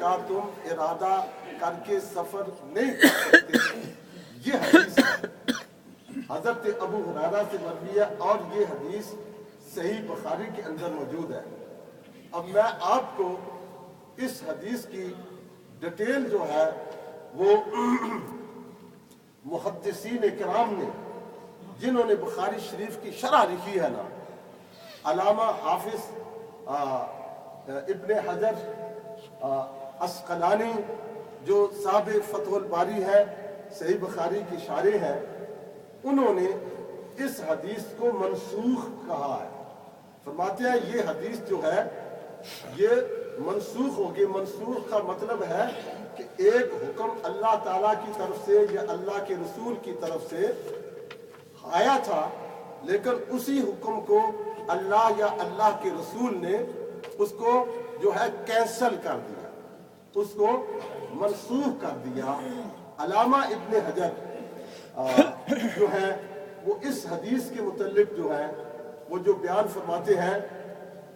کا تم ارادہ کر کے سفر نہیں کر سکتے، یہ حدیث حضرت ابو ہریرہ سے مروی ہے اور یہ حدیث صحیح بخاری کے اندر موجود ہے۔ اب میں آپ کو اس حدیث کی ڈیٹیل جو ہے وہ محدثین کرام نے جنہوں نے بخاری شریف کی شرح لکھی ہے نا، علامہ حافظ ابن حجر عسقلانی جو صاحب فتح الباری ہے، صحیح بخاری کی شارح ہے، انہوں نے اس حدیث کو منسوخ کہا ہے۔ فرماتے ہیں یہ حدیث جو ہے یہ منسوخ ہوگی۔ منسوخ کا مطلب ہے کہ ایک حکم اللہ تعالیٰ کی طرف سے یا اللہ کے رسول کی طرف سے آیا تھا، لیکن اسی حکم کو اللہ یا اللہ کے رسول نے اس کو جو ہے کینسل کر دیا، اس کو منسوخ کر دیا۔ علامہ ابن حجر جو ہے وہ اس حدیث کے متعلق جو ہے وہ جو بیان فرماتے ہیں،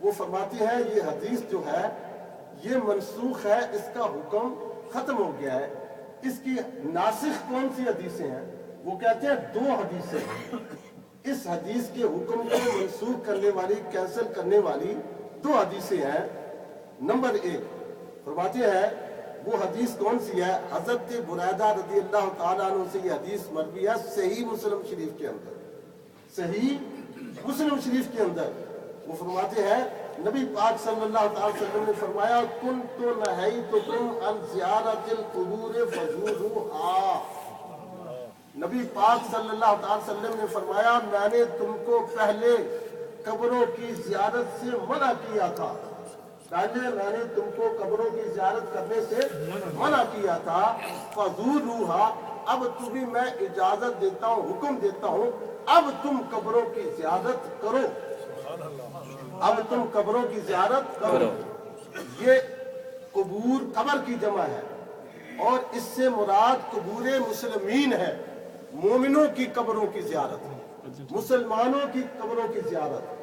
وہ فرماتے ہیں یہ حدیث جو ہے یہ منسوخ ہے، اس کا حکم ختم ہو گیا ہے۔ اس کی ناسخ کون سی حدیثیں ہیں؟ وہ کہتے ہیں 2 حدیثیں ہیں۔ اس حدیث کے حکم کو منسوخ کرنے والی، کینسل کرنے والی 2 حدیثیں ہیں۔ نمبر 1 فرماتے ہیں وہ حدیث کون سی ہے؟ حضرت بریدہ رضی اللہ تعالیٰ عنہ سے یہ حدیث مروی ہے صحیح مسلم شریف کے اندر، صحیح مسلم شریف کے اندر۔ وہ فرماتے ہیں نبی پاک صلی اللہ تعالی وسلم نے فرمایا کنت نہیتکم عن زیارت القبور فزوروہا۔ نبی پاک صلی اللہ تعالی وسلم نے فرمایا میں نے تم کو پہلے قبروں کی زیارت سے منع کیا تھا، پہلے میں نے تم کو قبروں کی زیارت کرنے سے منع کیا تھا، فزوروہا، اب تمہیں میں اجازت دیتا ہوں، حکم دیتا ہوں، اب تم قبروں کی زیارت کرو، اب تم قبروں کی زیارت کرو۔ یہ قبور قبر کی جمع ہے اور اس سے مراد قبور مسلمین ہے، مومنوں کی قبروں کی زیارت، مسلمانوں کی قبروں کی زیارت،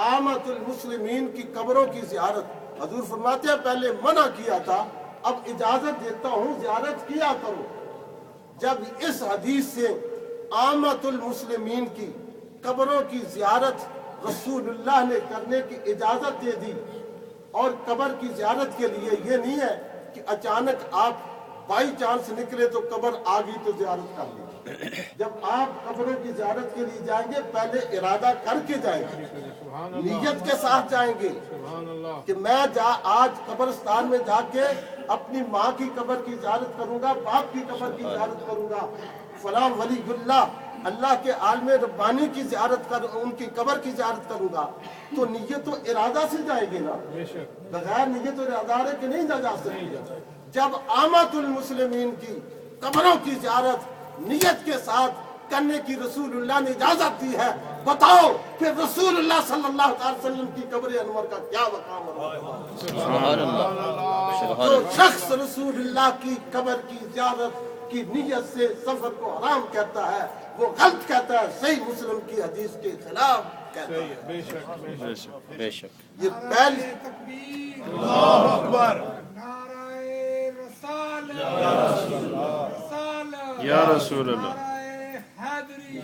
عامت المسلمین کی قبروں کی زیارت۔ حضور فرماتے ہیں پہلے منع کیا تھا، اب اجازت دیتا ہوں زیارت کیا کرو۔ جب اس حدیث سے عامت المسلمین کی قبروں کی زیارت رسول اللہ نے کرنے کی اجازت دے دی، اور قبر کی زیارت کے لیے یہ نہیں ہے کہ اچانک آپ بائی چانس نکلے تو قبر آ گئی تو زیارت کر لی۔ جب آپ قبروں کی زیارت کے لیے جائیں گے پہلے ارادہ کر کے جائیں گے، نیت کے ساتھ جائیں گے کہ میں آج قبرستان میں جا کے اپنی ماں کی قبر کی زیارت کروں گا، باپ کی قبر کی زیارت کروں گا، فلاں ولی اللہ اللہ کے عالم ربانی کی زیارت کر، ان کی قبر کی زیارت کروں گا، تو نیت و ارادہ سے جائیں گے نا، بغیر نیت و ارادہ کے نہیں جا سکتے۔ جب عامت المسلمین کی قبروں کی زیارت نیت کے ساتھ کرنے کی رسول اللہ نے اجازت دی ہے، بتاؤ کہ رسول اللہ صلی اللہ علیہ وسلم کی قبر انور کا کیا مقام ہے؟ سبحان اللہ۔ جو شخص رسول اللہ کی قبر کی زیارت کی نیت سے سفر کو حرام کہتا ہے وہ غلط کہتا ہے، صحیح مسلم کی حدیث کے خلاف کہتا ہے۔ بے شک بے شک بے شک۔ یہ پہلی تکبیر، اللہ اکبر، نعرہ رسالت، یا رسول اللہ، نعرہ حیدری،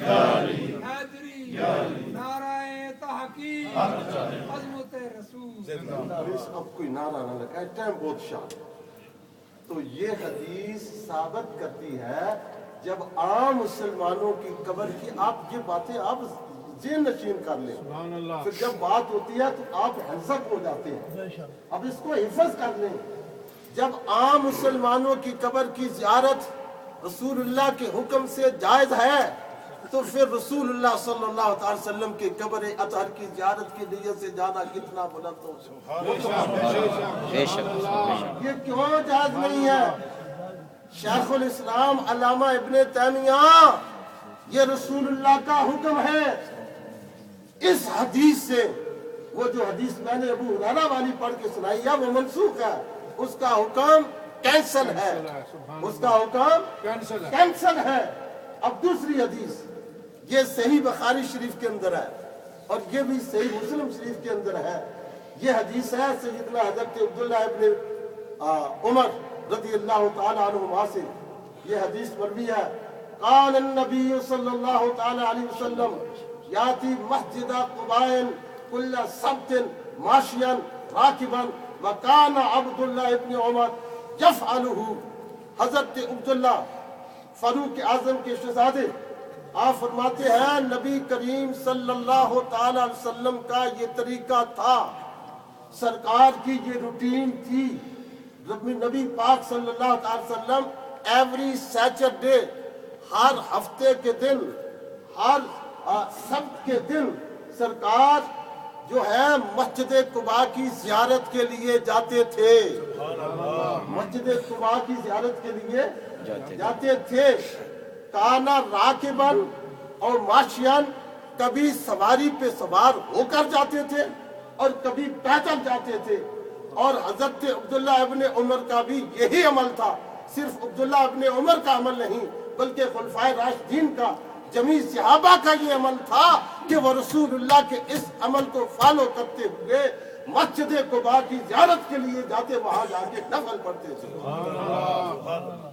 حیدری، نعرہ تحقیق، عظمت رسول۔ اس اب کوئی نعرہ نہ لگائے، ٹائم بہت شارٹ ہے۔ تو یہ حدیث ثابت کرتی ہے جب عام مسلمانوں کی قبر کی، آپ یہ باتیں آپ ذہن نشین کر لیں، پھر جب بات ہوتی ہے تو آپ حنسک ہو جاتے ہیں، اب اس کو حفظ کر لیں۔ جب عام مسلمانوں کی قبر کی زیارت رسول اللہ کے حکم سے جائز ہے تو پھر رسول اللہ صلی اللہ علیہ وسلم کے قبر اطہر کی زیارت کی نیت سے جانا کتنا بلند ہو۔ یہ کیوں جائز نہیں ہے؟ شیخ الاسلام علامہ ابن تیمیہ، یہ رسول اللہ کا حکم ہے۔ اس حدیث سے وہ جو حدیث میں نے ابو ہریرہ والی پڑھ کے سنائی ہے وہ منسوخ ہے، اس کا حکم کینسل ہے، اس کا حکم کینسل ہے۔ اب دوسری حدیث یہ صحیح بخاری شریف کے اندر ہے اور یہ بھی صحیح مسلم شریف کے اندر ہے۔ یہ حدیث ہے سیدنا حضرت عبداللہ ابن عمر رضی اللہ تعالی عنہما سے یہ حدیث مروی ہے، قال النبی صلی اللہ تعالی علیہ وسلم یاتی مسجد قباء کل سبت ماشیا راکبا وکان عبداللہ ابن عمر یفعلہ۔ حضرت عبداللہ فاروق اعظم کے شہزادے آپ فرماتے ہیں نبی کریم صلی اللہ تعالی علیہ وسلم کا یہ طریقہ تھا، سرکار کی یہ روٹین تھی۔ نبی پاک صلی اللہ تعالی وسلم ایوری سیچرڈے، ہر ہفتے کے دن، ہر سبت کے دن سرکار جو ہے مسجد قباء کی زیارت کے لیے جاتے تھے، مسجد قباء کی زیارت کے لیے جاتے تھے۔ کانا راکبن اور ماشین، کبھی سواری پہ سوار ہو کر جاتے تھے اور کبھی پیدل جاتے تھے۔ اور حضرت عبداللہ ابن عمر کا بھی یہی عمل تھا، صرف عبداللہ ابن عمر کا عمل نہیں بلکہ خلفائے راشدین کا، جمیع صحابہ کا یہ عمل تھا کہ وہ رسول اللہ کے اس عمل کو فالو کرتے ہوئے مسجد قباء کی زیارت کے لیے جاتے، وہاں جا کے نفل پڑھتے تھے۔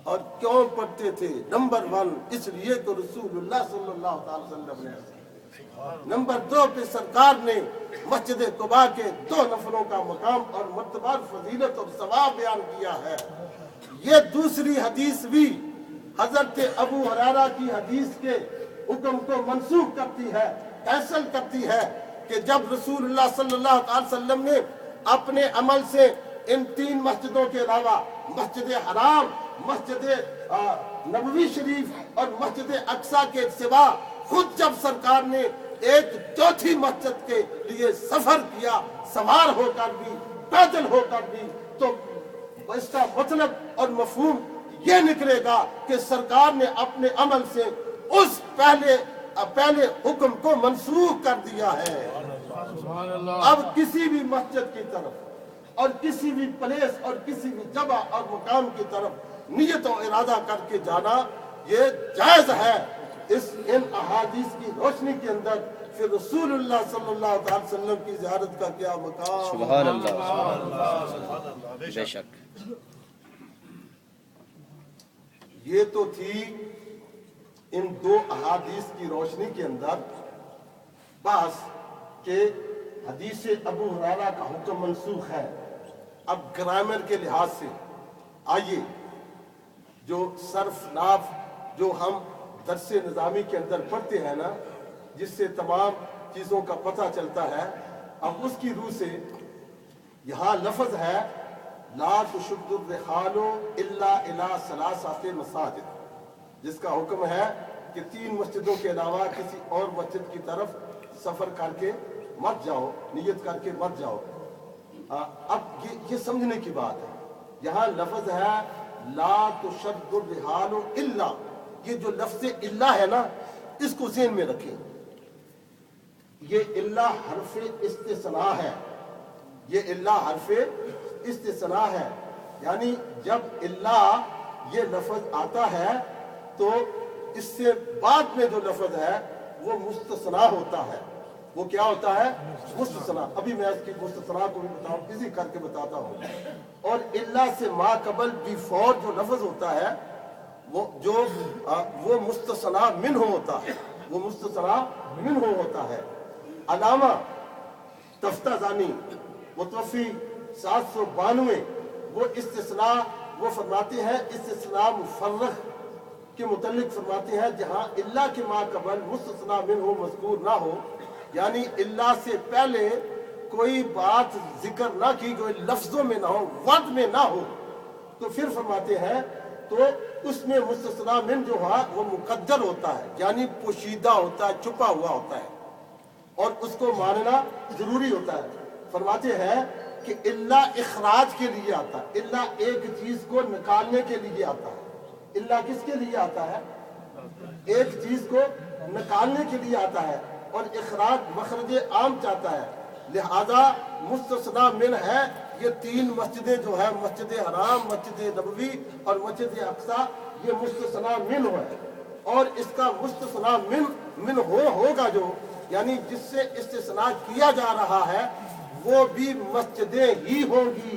اور کیوں پڑھتے تھے؟ نمبر 1 اس لیے کہ رسول اللہ صلی اللہ علیہ وسلم نے، نمبر 2 پہ سرکار نے مسجد قباء کے 2 نفلوں کا مقام اور مرتبہ، فضیلت اور ثواب بیان کیا ہے۔ یہ دوسری حدیث بھی حضرت ابو ہریرہ کی حدیث کے حکم کو منسوخ کرتی ہے، فیصل کرتی ہے کہ جب رسول اللہ صلی اللہ علیہ وسلم نے اپنے عمل سے ان 3 مسجدوں کے علاوہ مسجد حرام، مسجد نبوی شریف اور مسجد اقصیٰ کے سوا خود جب سرکار نے ایک 4تھی مسجد کے لیے سفر کیا، سوار ہو کر بھی، پیدل ہو کر بھی، تو اس کا مطلب اور مفہوم یہ نکلے گا کہ سرکار نے اپنے عمل سے اس پہلے حکم کو منسوخ کر دیا ہے۔ اب کسی بھی مسجد کی طرف اور کسی بھی پلیس اور کسی بھی جگہ اور مقام کی طرف نیت و ارادہ کر کے جانا یہ جائز ہے۔ ان احادیث کی روشنی کے اندر پھر رسول اللہ صلی اللہ علیہ وسلم کی زیارت کا کیا مقام؟ سبحان اللہ، بے شک۔ یہ تو تھی ان 2 احادیث کی روشنی کے اندر بس کہ حدیث ابو ہریرہ کا حکم منسوخ ہے۔ اب گرامر کے لحاظ سے آئیے، جو صرف ناف جو ہم درس نظامی کے اندر پڑھتے ہیں نا، جس سے تمام چیزوں کا پتہ چلتا ہے، اب اس کی روح سے یہاں لفظ ہے لا تشد الرحال الا الى 3 مساجد، جس کا حکم ہے کہ 3 مسجدوں کے علاوہ کسی اور مسجد کی طرف سفر کر کے مت جاؤ، نیت کر کے مت جاؤ۔ اب یہ سمجھنے کی بات ہے، یہاں لفظ ہے لا تشد الرحال الا، یہ جو لفظ الا ہے نا، اس کو ذہن میں رکھیں، یہ الا حرف استثناء ہے، یہ الا حرف استثناء ہے، یعنی جب الا یہ لفظ آتا ہے تو اس سے بعد میں جو لفظ ہے وہ مستثنیٰ ہوتا ہے۔ وہ کیا ہوتا ہے؟ مستثنیٰ۔ ابھی میں اس کی مستثنیٰ کو بھی بتاؤں، اسی کر کے بتاتا ہوں۔ اور الا سے ما قبل بیفور جو لفظ ہوتا ہے وہ مستثنیٰ منہ ہوتا ہے، وہ مستثنیٰ منہ ہوتا ہے۔ علامہ تفتازانی متوفی 792 وہ استثناء وہ فرماتے ہیں، استثناء مفرغ کے متعلق فرماتے ہیں جہاں الا کے ما قبل مستثنیٰ منہ مذکور نہ ہو، یعنی الا سے پہلے کوئی بات ذکر نہ کی گئی، لفظوں میں نہ ہو، ورد میں نہ ہو، تو پھر فرماتے ہیں تو اس میں مستثنیٰ من جو ہے وہ مقدر ہوتا ہے، یعنی پوشیدہ ہوتا ہے، چھپا ہوا ہوتا ہے، اور اس کو ماننا ضروری ہوتا ہے۔ فرماتے ہیں کہ الا اخراج کے لیے آتا ہے، الا ایک چیز کو نکالنے کے لیے آتا ہے۔ الا کس کے لیے آتا ہے؟ ایک چیز کو نکالنے کے لیے آتا ہے، اور اخراج مخرج عام چاہتا ہے، لہذا مستثنیٰ من ہے۔ یہ 3 مسجدیں جو ہے، مسجد حرام، مسجد نبوی اور مسجد اقصیٰ، یہ مستثنیٰ من ہے، اور اس کا مستثنیٰ من ہوگا جو، یعنی جس سے استثناء کیا جا رہا ہے وہ بھی مسجدیں ہی ہوں گی،